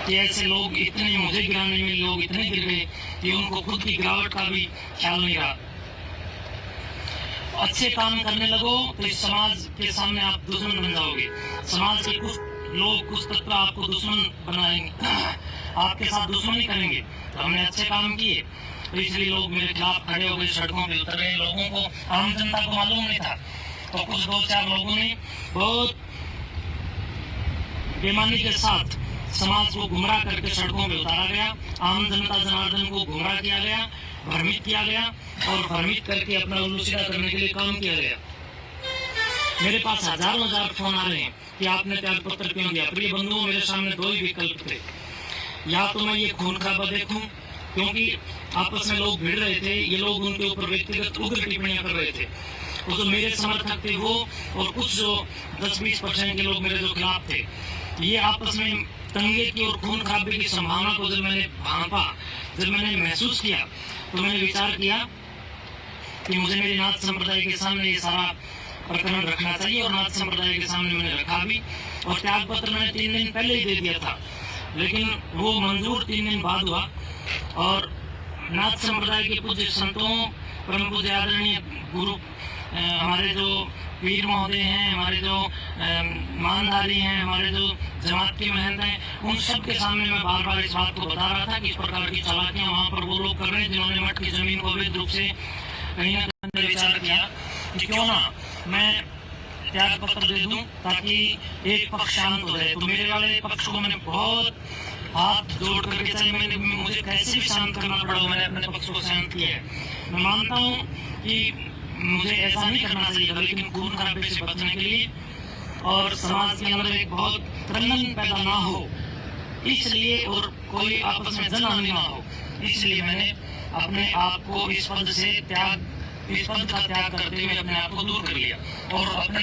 कि ऐसे लोग इतने, मुझे गिराने में लोग इतने गिर गए कि उनको खुद की गिरावट का भी ख्याल नहीं रहा। अच्छे काम करने लगो तो इस समाज के सामने आप दुश्मन बन जाओगे। समाज के कुछ लोग, कुछ तत्व आपको दुश्मन बनाएंगे, आपके साथ दुश्मनी करेंगे। तो हमने अच्छे काम किए तो इसलिए लोग मेरे खिलाफ खड़े हो गए, सड़कों पे उतर गए। लोगों को, आम जनता को मालूम नहीं था, तो कुछ 2-4 लोगों ने बहुत बेईमानी के साथ समाज को गुमराह करके सड़कों पे उतारा गया। आम जनता जनार्दन को गुमराह किया गया, भ्रमित किया गया और भ्रमित करके अपना उल्लू सीधा करने के लिए काम किया गया। मेरे पास हजार फोन आ रहे हैं कि आपने त्याग पत्र क्यों दिया। प्रिय बंधुओं, मेरे सामने 2 ही विकल्प थे। या तो मैं ये खून खराबा देखूं, क्योंकि आपस में लोग भिड़ रहे थे, ये लोग उनके ऊपर व्यक्तिगत उग्र टिप्पणियां कर रहे थे। तो जो मेरे समर्थक थे वो, और कुछ जो 10-20% के लोग मेरे जो खिलाफ थे, ये आपस में दंगे की और खून खराबे की संभावना को जब मैंने भांपा, जब मैंने महसूस किया, तो मैंने विचार किया कि मुझे मेरे नाथ संप्रदाय के सामने ये सारा प्रकरण रखना चाहिए। और नाथ संप्रदाय के सामने मैंने रखा भी, और त्याग पत्र मैंने 3 दिन पहले ही दे दिया था, लेकिन वो मंजूर 3 दिन बाद हुआ। और नाथ संप्रदाय के पूज्य संतों, परम पूज्य आदरणीय गुरु, हमारे जो वीर महोदय हैं, हमारे जो मानधारी हैं, हमारे जो जमात के महंत हैं, उन सब के सामने मैं बार बार इस बात को बता रहा था कि इस प्रकार की चालाकियां वहाँ पर वो लोग कर रहे हैं जिन्होंने मठ की जमीन को अवैध रूप से कहीं ना कहीं विचार किया कि क्यों ना मैं त्याग पत्र दे दूं ताकि एक पक्ष शांत हो जाए। तो मेरे वाले पक्ष को मैंने बहुत हाथ जोड़ करके, चाहे मुझे कैसे भी शांत करना पड़ा, मैंने अपने पक्ष को शांत किया है। मैं मानता हूँ कि मुझे ऐसा नहीं करना चाहिए था, लेकिन खून खराबे से बचने के लिए और समाज के अंदर एक बहुत क्रंदन पैदा ना हो इसलिए, और कोई आपस में जन ना हो इसलिए मैंने अपने आप को इस पद का त्याग करते हुए अपने आप को दूर कर लिया। और अपने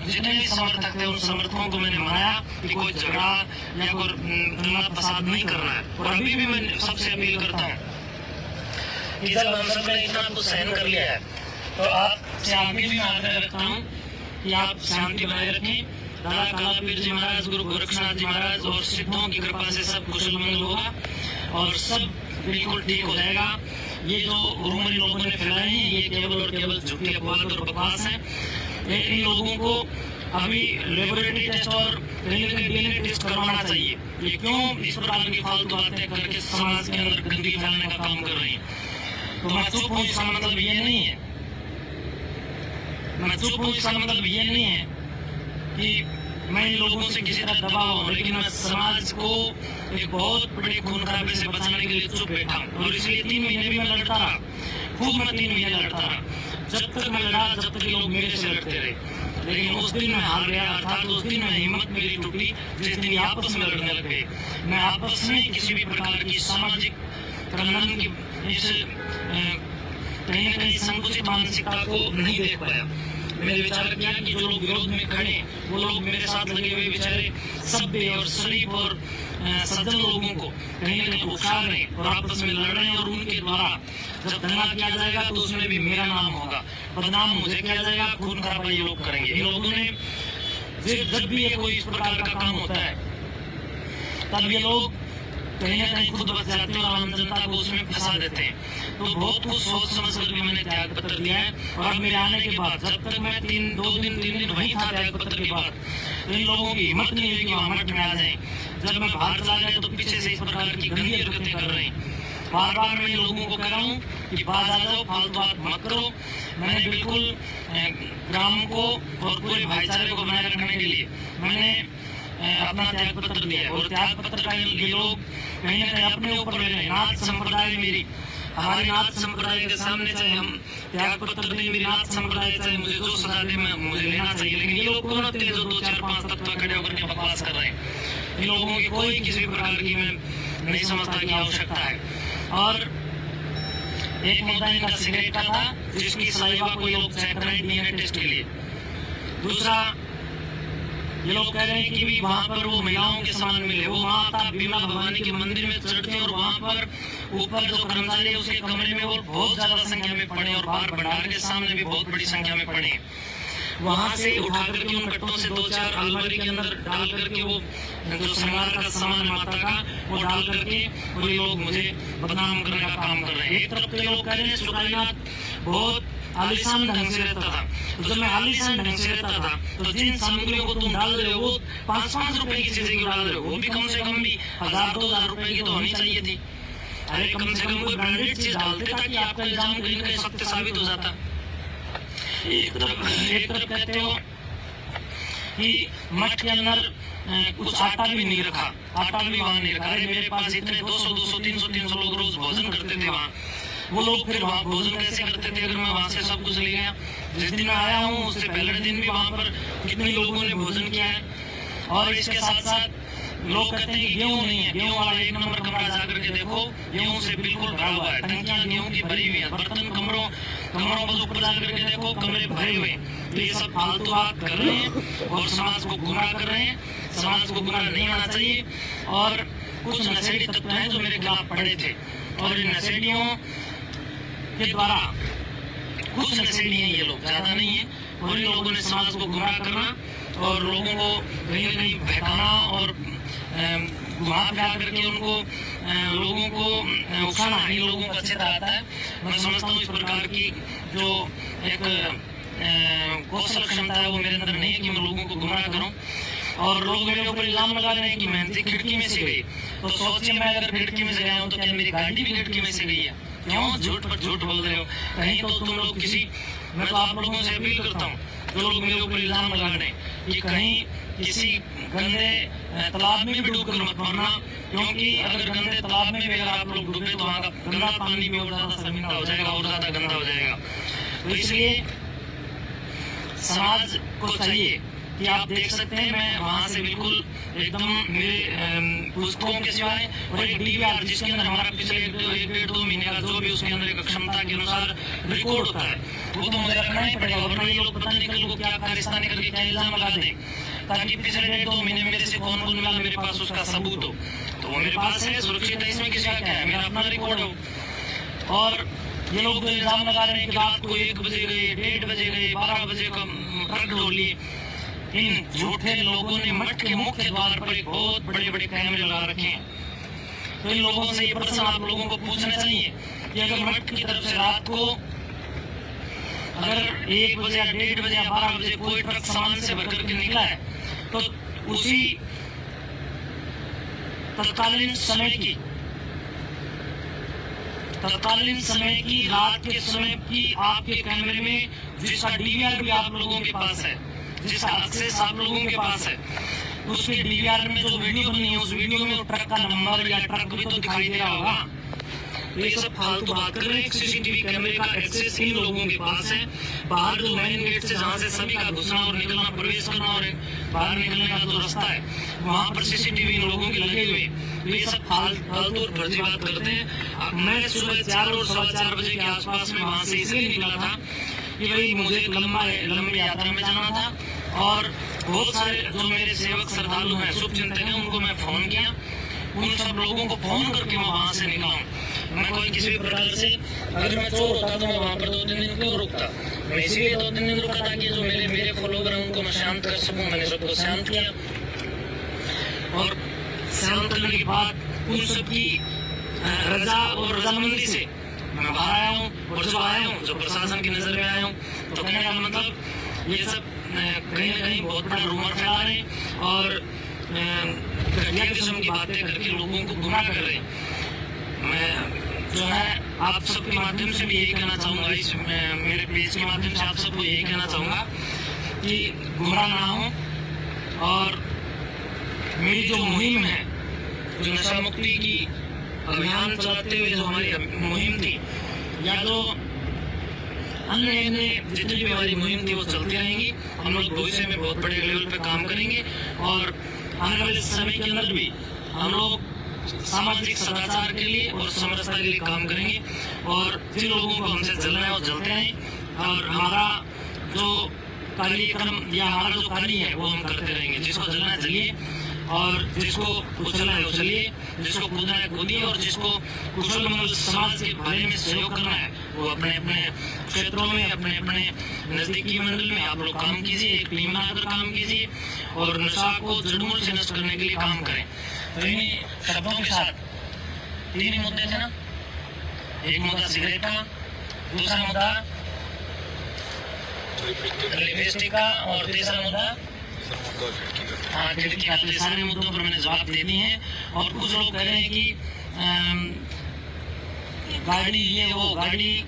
जितने भी समर्थक थे उन समर्थकों को मैंने मनाया कि कोई झगड़ा या कोई दंगा फसाद नहीं करना है। और अभी भी मैं सबसे अपील करता हूँ कि जब हम सब ने इतना तो सहन कर लिया है, तो आपसे आगे भी आग्रह रखता हूँ कि आप शांति बनाए रखें। दादा काला पीर जी महाराज, गुरु गोरक्षनाथ जी महाराज और सिद्धों की कृपा से सब कुशल मंगल होगा और सब बिल्कुल ठीक हो जाएगा। ये जो रूमर लोगों ने फैलाए हैं, ये केवल और केवल झूठी अफवाह और बकवास है। इन लोगों को अभी लेबोरेटरी टेस्ट और DNA टेस्ट करवाना चाहिए। ये क्यों इस प्रकार की फालतू बातें करके समाज के अंदर गंदगी फैलाने का काम कर रहे हैं। तो मैं चुप हूँ, इसका मतलब ये नहीं है, मैं चुप हूँ इसका मतलब ये नहीं है कि मैं इन लोगों से किसी तरह दबा हूँ, लेकिन मैं समाज को एक बहुत बड़े खून खराबे से बचाने के लिए चुप बैठा हूँ। और इसलिए 3 महीने भी मैं लड़ता रहा, खूब मैं 3 महीने लड़ता रहा। जब तक मैं लड़ा, जब तक लोग मेरे से लड़ते रहे, लेकिन उस दिन मैं हार गया। अर्थात उस दिन में हिम्मत मेरी टूटी जिस दिन आपस में लड़ने लग गए। मैं आपस में किसी भी प्रकार की सामाजिक क्रंदन की इस कहीं न कहीं संकुचित मानसिकता को नहीं देख पाया। मैंने विचार किया कि जो लोग विरोध में खड़े वो लोग मेरे साथ लगे हुए बेचारे सभ्य और शरीफ और सज्जन लोगों को कहीं न कहीं उकसा रहे और आपस में लड़ रहे हैं। और उनके द्वारा जब दंगा किया जाएगा तो उसमें भी मेरा नाम होगा, बदनाम मुझे किया जाएगा, खून खराबा ये लोग करेंगे। इन लोगों ने जब भी ये कोई इस प्रकार का काम होता है तब ये लोग कहीं ना कहीं खुद बच जाते हैं और आम जनता को उसमें फंसा देते हैं। तो बहुत कुछ सोच समझ कर मैंने त्याग पत्र दिया है। और अब मेरे आने के बाद, जब तक मैं 3 दिन वहीं था त्याग पत्र के बाद, तो इन लोगों की हिम्मत नहीं हुई कि वहाँ मठ में आ जाए। जब मैं बाहर चला गया तो पीछे से इस प्रकार की गंदी हरकतें कर रहे हैं। बार बार मैं लोगों को कह रहा हूँ कि बाहर आ जाओ, फालतू बात मत करो। मैंने बिल्कुल ग्राम को और पूरे भाईचारे को बनाए रखने के लिए मैंने अपना त्याग पत्र दिया है। और त्याग पत्र का ये लोग कहीं ना कहीं अपने ऊपर ले रहे हैं। नाथ संप्रदाय मेरी, हमारे नाथ संप्रदाय के सामने चाहे हम त्याग पत्र दें, मेरी नाथ संप्रदाय चाहे मुझे जो सजा दे मुझे लेना चाहिए, लेकिन ये लोग कौन होते हैं जो 2-4-5 तत्व खड़े होकर के बकवास कर रहे हैं। इन लोगों की कोई किसी प्रकार की मैं नहीं समझता की आवश्यकता है। और एक मुद्दा इनका सिगरेट का था जिसकी सलाइवा को ये लोग चेक कर रहे हैं DNA टेस्ट के लिए। दूसरा, ये लोग कह रहे हैं कि भी वहाँ पर वो महिलाओं के सामान मिले। वो माता बीमा भवानी के मंदिर में चढ़ते हैं और वहाँ पर ऊपर जो कर्मचारी है उसके कमरे में और बहुत ज्यादा संख्या में पड़े और बाहर भंडार के सामने भी बहुत बड़ी संख्या में पड़े। वहां से उठा करके उन कट्टों से 2-4 अलमारी के अंदर डाल करके वो जो श्रृंगार का सामान माता का वो डाल करके और ये लोग मुझे बदनाम करने का काम कर रहे हैं। एक तरफ के लोग कह रहे हैं सुकाईनाथ बहुत आलिशान ढंग से रहता था, तो जब मैं आलिशान ढंग से रहता था तो जिन सामग्रियों को तुम डाल रहे हो वो 5-5 रुपए की चीजें क्यों डाल रहे हो, वो भी कम से कम भी 1000-2000 रुपए की तो होनी चाहिए थी। अरे कम से कम कोई ब्रांडेड चीज डालते ताकि आपका इल्जाम कहीं ना कहीं सत्य साबित हो जाता। एक तरफ कहते हो कि मठ के अंदर कुछ आटा भी नहीं रखा, आटा भी वहां नहीं रखा। अरे मेरे पास इतने 200, 300 लोग रोज भोजन करते थे वहाँ, वो लोग फिर वहाँ भोजन कैसे करते थे अगर मैं वहां से सब कुछ ले गया? जिस दिन मैं आया हूँ उससे पहले दिन भी वहां पर कितने लोगों ने भोजन किया है। और इसके साथ साथ लोग कहते हैं कि गेहूं नहीं है, गेहूं वाला 1 नंबर कमरा जाकर के देखो, गेहूं से बिल्कुल भरा हुआ है, टंकियां गेहूं की भरी हुई है, बर्तन कमरों पर ऊपर जाकर के देखो कमरे भरे हुए। तो ये सब फालतू बात कर रहे हैं और समाज को गुमराह कर रहे हैं। समाज को गुमराह नहीं होना चाहिए। और कुछ नशेड़ी तत्व हैं जो मेरे खिलाफ पड़े थे और इन नशेड़ियों के द्वारा कुछ नशेड़ी हैं, ये लोग ज्यादा नहीं है, और इन लोगों ने समाज को गुमराह करना और लोगों को कहीं न कहीं बहकाना और घुमा फिरा करके उनको लोगों को उकसाना इन लोगों को अच्छे तरह आता है। मैं समझता हूँ इस प्रकार की जो एक कौशल क्षमता है वो मेरे अंदर नहीं है कि मैं लोगों को गुमराह करूँ। और लोग मेरे ऊपर इल्जाम लगा रहे हैं कि मेहनती खिड़की में से गई, तो सोचिए मैं अगर खिड़की में से गया हूँ तो क्या मेरी गाड़ी भी खिड़की में से गई है? क्यों झूठ पर झूठ बोल रहे हो? कहीं तो तुम लोग मैं तो आप लोगों से अपील करता हूँ जो लोग मेरे ऊपर इल्जाम लगा रहे हैं कि कहीं किसी गंदे तालाब में भी डूब कर मत मरना, क्योंकि अगर गंदे तालाब में भी अगर आप लोग डूबे तो वहाँ का गंदा पानी भी और ज्यादा शर्मिंदा हो जाएगा और ज्यादा गंदा हो जाएगा। तो इसलिए समाज को चाहिए कि आप देख सकते हैं मैं वहाँ से बिल्कुल एकदम मेरे पुस्तकों के सिवाय और एक DVR जिसके अंदर हमारा पिछले 1-1.5-2 महीने का जो भी उसके अंदर एक क्षमता के अनुसार रिकॉर्ड होता है वो तो मुझे रखना ही पड़ेगा, वरना ये लोग पता नहीं कल को क्या खालिस्तानी करके क्या इल्जाम लगा दें, ताकि पिछले 1-2 महीने मेरे से कौन मिला मेरे पास उसका सबूत हो। तो वो मेरे पास है, सुरक्षित है, इसमें किसी का क्या है, मेरा अपना रिकॉर्ड हो। और ये लोग जो इल्जाम लगा रहे हैं कि रात को 1 बजे गए, 1:30 बजे गए, 12 बजे का ट्रक डोली, इन झूठे लोगों ने मठ के मुख्य द्वार पर एक बहुत बड़े कैमरे लगा रखे हैं। तो इन लोगों से ये प्रश्न आप लोगों को पूछना चाहिए कि अगर मठ की तरफ से रात को अगर 1 बजे या 1:30 बजे या 12 बजे कोई ट्रक सामान से भर करके निकला है तो उसी तत्कालीन समय की रात के समय की आपके कैमरे में जिसका DVR भी आप लोगों के पास है, जिसका एक्सेस आप लोगों के पास है, उसके DVR में जो वीडियो बनी है उस वीडियो में ट्रक का नंबर या ट्रक भी तो दिखाई दे रहा होगा। ये सब फालतू बात कर रहे हैं। CCTV कैमरे का एक्सेस इन लोगों के पास है। बाहर जो मेन गेट से जहाँ से सभी का घुसना और निकलना, प्रवेश करना और बाहर निकलने का जो रास्ता है वहाँ पर CCTV इन लोगों के लगे हुए। तो ये सब फालतू और फर्जी बात करते हैं। मैं सुबह 4 और 4:15 बजे के आसपास में वहाँ से इसलिए निकला था कि भाई मुझे एक लंबी यात्रा में जाना था और बहुत सारे जो मेरे सेवक श्रद्धालु हैं, शुभचिंतक हैं, उनको मैं फोन किया। उन सब लोगों को फोन करके मैं वहाँ से निकला हूँ। मैं कोई किसी भी प्रकार से अगर मैं चोर होता तो मैं वहाँ पर 2-3 दिन क्यों रुकता? मैं इसीलिए 2-3 दिन रुका था कि जो मेरे फॉलोवर हैं उनको मैं शांत कर सकूँ। मैंने सबको शांत किया और शांत करने के बाद उन सबकी रजा और रजामंदी से मैं बाहर आया हूँ। और जब आया हूँ, जब प्रशासन की नजर में आया हूँ, तो कहने का मतलब ये सब कहीं ना कहीं बहुत बड़ा रूमर फैला रहे हैं और घटिया किस्म की बातें करके लोगों को गुमराह कर रहे हैं। मैं जो है आप सबके माध्यम से भी यही कहना चाहूँगा, इस मेरे पेज के माध्यम से आप सबको यही कहना चाहूँगा कि गुमराह ना हो। और मेरी जो मुहिम है, जो नशा मुक्ति की अभियान चलाते हुए जो हमारी मुहिम थी या जो अन्य जितनी भी हमारी मुहिम थी वो चलती रहेंगी। हम लोग भविष्य में बहुत बड़े लेवल पे काम करेंगे और आने वाले समय के अंदर भी हम लोग सामाजिक सदाचार के लिए और समरसता के लिए काम करेंगे। और जिन लोगों को हमसे जलना है वो जलते रहें और हमारा जो कार्यक्रम या हमारा जो कार्य है वो हम करते रहेंगे। जिसको जलना है जलिए, और जिसको उछलना है उछलिए, जिसको कूदना है कूदिए, और जिसको कुशल मंगल समाज के भले में सहयोग करना है वो अपने अपने क्षेत्रों में, अपने अपने नजदीकी मंडल में आप लोग काम कीजिए, एक टीम बनाकर काम कीजिए और नशा को जड़मूल से नष्ट करने के लिए काम करें। तो इन्हीं शब्दों के साथ 3 मुद्दे थे ना, एक मुद्दा सिगरेट का, दूसरा मुद्दा लिपस्टिक का, और तीसरा मुद्दा हाँ खिड़की का। सारे मुद्दों पर मैंने जवाब दे दिए हैं। और कुछ लोग कह रहे हैं कि गाड़ी ये वो, गाड़ी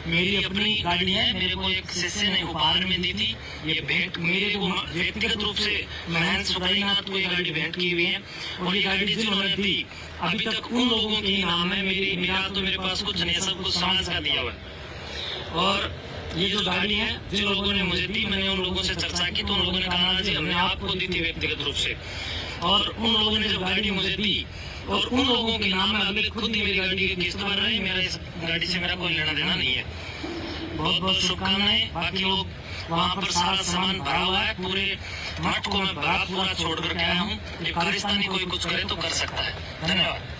मेरी अपनी गाड़ी है, मेरे को एक शिष्य ने उपहार में दी थी, ये भेंट मेरे को व्यक्तिगत रूप से महंत सुखाईनाथ को ये गाड़ी भेंट की हुई है। और ये गाड़ी जिन्होंने दी अभी तक उन लोगों के ही नाम है, मेरा तो मेरे पास कुछ नहीं, सब कुछ समाज का दिया हुआ है। और ये जो गाड़ी है जिन लोगों ने मुझे दी, मैंने उन लोगों से चर्चा की तो उन लोगों ने कहा जी हमने आपको दी थी व्यक्तिगत रूप से, और उन लोगों ने जो गाड़ी मुझे दी और उन लोगों के नाम में अगले खुद ही मेरी गाड़ी की किस्त भर रहे हैं, मेरा इस गाड़ी से मेरा कोई लेना देना नहीं है। बहुत बहुत शुभकामनाएं। बाकी लोग वहाँ पर सारा सामान भरा हुआ है, पूरे मठ को मैं भरा पूरा छोड़ करके आया हूँ। ये पाकिस्तानी कोई कुछ करे तो कर सकता है। धन्यवाद।